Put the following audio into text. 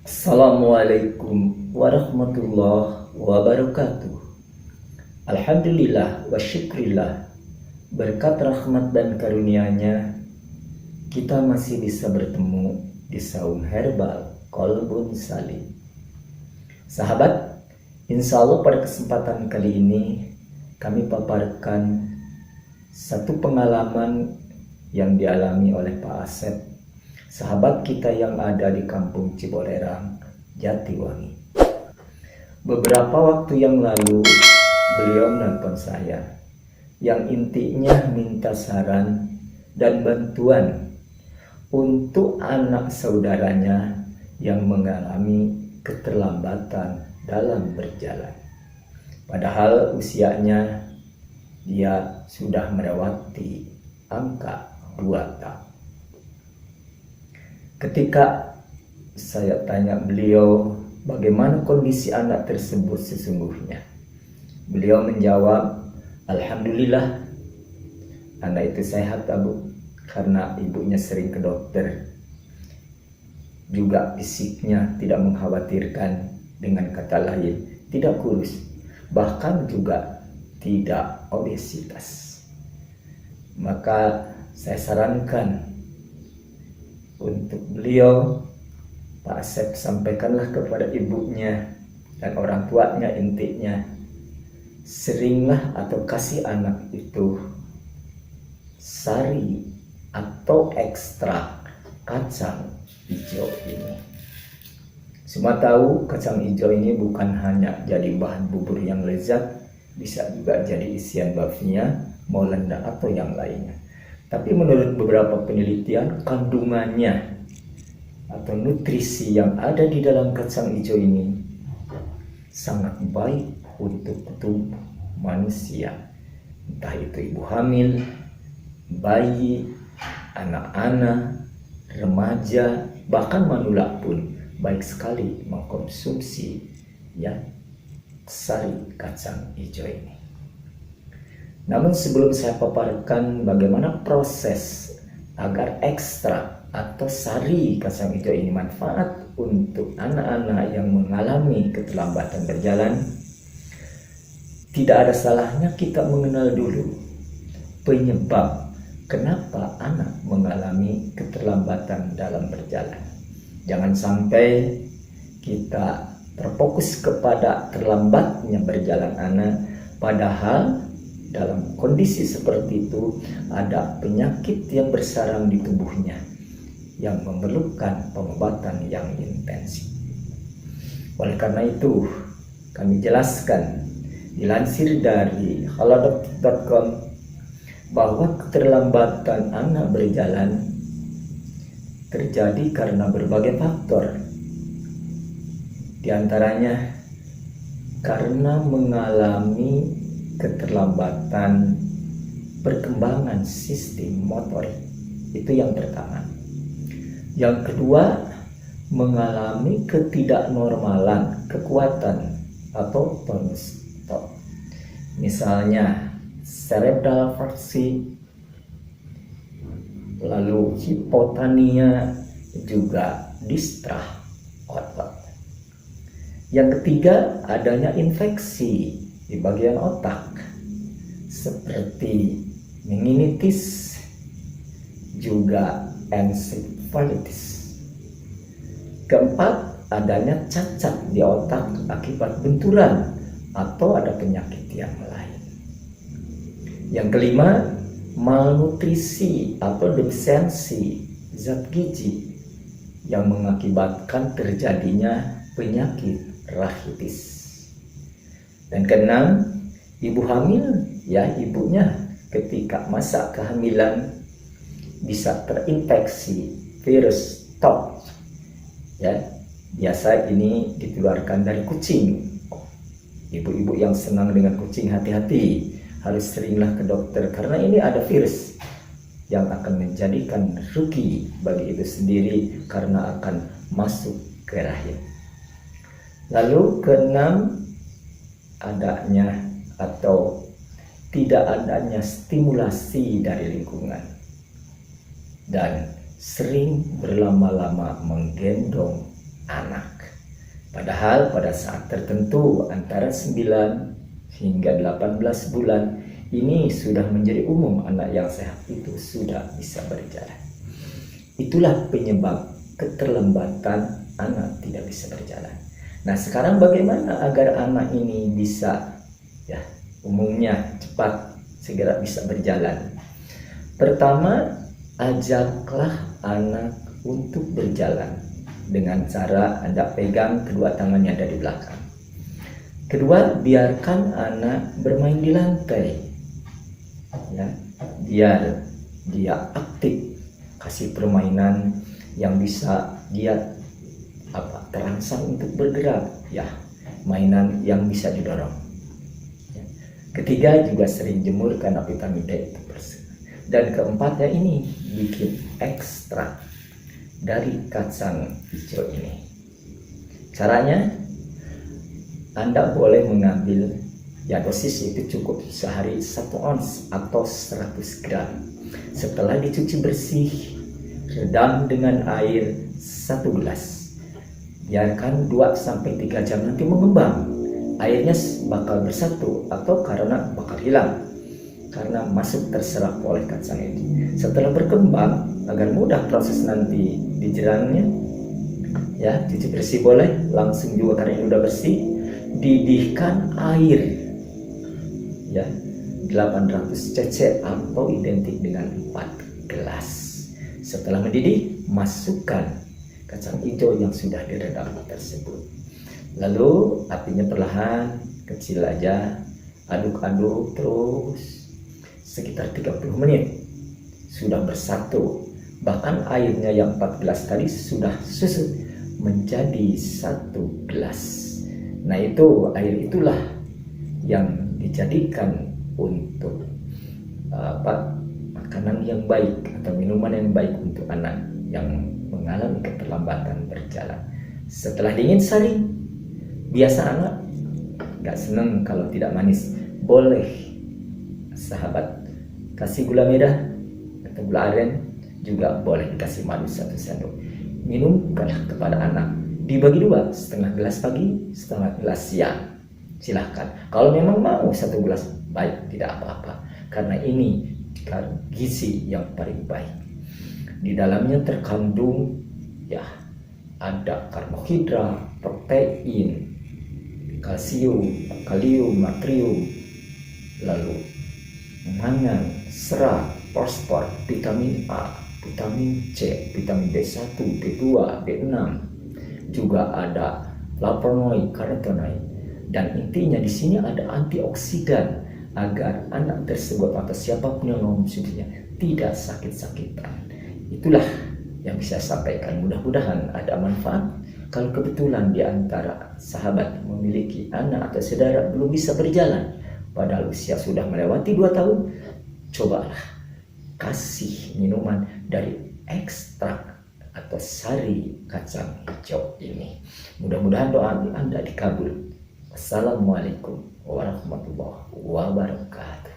Assalamualaikum warahmatullahi wabarakatuh. Alhamdulillah wa syukrillah, berkat rahmat dan karunia-Nya kita masih bisa bertemu di saung herbal Kolbun Salim. Sahabat, insya Allah pada kesempatan kali ini kami paparkan satu pengalaman yang dialami oleh Pak Asep, sahabat kita yang ada di kampung Cibolerang, Jatiwangi. Beberapa waktu yang lalu beliau menelpon saya, yang intinya minta saran dan bantuan untuk anak saudaranya yang mengalami keterlambatan dalam berjalan. Padahal usianya dia sudah melewati angka 2 tahun. Ketika saya tanya beliau bagaimana kondisi anak tersebut sesungguhnya, beliau menjawab, alhamdulillah anak itu sehat Abu, karena ibunya sering ke dokter. Juga fisiknya tidak mengkhawatirkan, dengan kata lain tidak kurus, bahkan juga tidak obesitas. Maka saya sarankan untuk beliau, Pak Asep, sampaikanlah kepada ibunya dan orang tuanya, intinya seringlah atau kasih anak itu sari atau ekstrak kacang hijau ini. Semua tahu kacang hijau ini bukan hanya jadi bahan bubur yang lezat, bisa juga jadi isian bakminya, molenda atau yang lainnya. Tapi menurut beberapa penelitian, kandungannya atau nutrisi yang ada di dalam kacang hijau ini sangat baik untuk tubuh manusia, entah itu ibu hamil, bayi, anak-anak, remaja, bahkan manula pun baik sekali mengkonsumsi sari kacang hijau ini. Namun sebelum saya paparkan bagaimana proses agar ekstrak atau sari kacang hijau ini manfaat untuk anak-anak yang mengalami keterlambatan berjalan, tidak ada salahnya kita mengenal dulu penyebab kenapa anak mengalami keterlambatan dalam berjalan. Jangan sampai kita terfokus kepada terlambatnya berjalan anak, padahal dalam kondisi seperti itu ada penyakit yang bersarang di tubuhnya yang memerlukan pengobatan yang intensif. Oleh karena itu, kami jelaskan dilansir dari halodoc.com bahwa keterlambatan anak berjalan terjadi karena berbagai faktor. Di antaranya karena mengalami keterlambatan perkembangan sistem motorik, itu yang pertama. Yang kedua, mengalami ketidaknormalan kekuatan atau tonus otot, misalnya cerebral palsy, lalu hipotania, juga distrah otot. Yang ketiga, adanya infeksi di bagian otak seperti meningitis, juga encephalitis. Keempat, adanya cacat di otak akibat benturan atau ada penyakit yang lain. Yang kelima, malnutrisi atau defisiensi zat gizi yang mengakibatkan terjadinya penyakit rahitis. Dan keenam, ibu hamil, ibunya ketika masa kehamilan bisa terinfeksi virus TOP. Biasa ini ditularkan dari kucing. Ibu-ibu yang senang dengan kucing, hati-hati, harus seringlah ke dokter karena ini ada virus yang akan menjadikan rugi bagi ibu sendiri karena akan masuk ke rahim. Lalu keenam, adanya atau tidak adanya stimulasi dari lingkungan dan sering berlama-lama menggendong anak. Padahal pada saat tertentu antara 9 hingga 18 bulan ini sudah menjadi umum anak yang sehat itu sudah bisa berjalan. Itulah penyebab keterlambatan anak tidak bisa berjalan. Nah, sekarang bagaimana agar anak ini bisa umumnya cepat segera bisa berjalan? Pertama, ajaklah anak untuk berjalan dengan cara Anda pegang kedua tangannya dari belakang. Kedua, biarkan anak bermain di lantai. Biar dia aktif, kasih permainan yang bisa dia terangsang untuk bergerak, mainan yang bisa didorong. Ketiga, juga sering jemurkan vitamin D itu bersih. Dan keempatnya ini bikin ekstrak dari kacang hijau ini. Caranya, Anda boleh mengambil dosis itu cukup sehari 1 ons atau 100 gram. Setelah dicuci bersih, redam dengan air 1 gelas. Biarkan 2-3 jam nanti mengembang. Airnya bakal bersatu atau karena bakal hilang karena masuk terserap oleh kacang itu. Setelah berkembang, agar mudah proses nanti dijerangnya, cuci bersih boleh, langsung juga karena ini udah bersih, didihkan air 800 cc atau identik dengan 4 gelas. Setelah mendidih, masukkan kacang hijau yang sudah direndam tersebut. Lalu apinya perlahan, kecil aja, aduk-aduk terus sekitar 30 menit. Sudah bersatu, bahkan airnya yang 4 gelas tadi sudah susut menjadi 1 gelas. Nah, itu air itulah yang dijadikan untuk makanan yang baik atau minuman yang baik untuk anak yang mengalami keterlambatan berjalan. Setelah dingin saring. Biasa anak gak seneng kalau tidak manis, boleh sahabat kasih gula merah atau gula aren, juga boleh dikasih madu 1 sendok. Minumkanlah kepada anak, dibagi 2, setengah gelas pagi, setengah gelas siang. Silahkan, kalau memang mau 1 gelas, baik, tidak apa-apa, karena ini gizi yang paling baik. Di dalamnya terkandung ada karbohidrat, protein, kalsium, kalium, natrium, lalu mangan, serat, fosfor, vitamin A, vitamin C, vitamin B1, B2, B6, juga ada flavonoid, karotenoid, dan intinya di sini ada antioksidan agar anak tersebut atau siapapun yang mengonsumsinya tidak sakit-sakitan. Itulah yang bisa saya sampaikan. Mudah-mudahan ada manfaat. Kalau kebetulan di antara sahabat memiliki anak atau saudara belum bisa berjalan, padahal usia sudah melewati 2 tahun, cobalah kasih minuman dari ekstrak atau sari kacang hijau ini. Mudah-mudahan doa Anda dikabul. Assalamualaikum warahmatullahi wabarakatuh.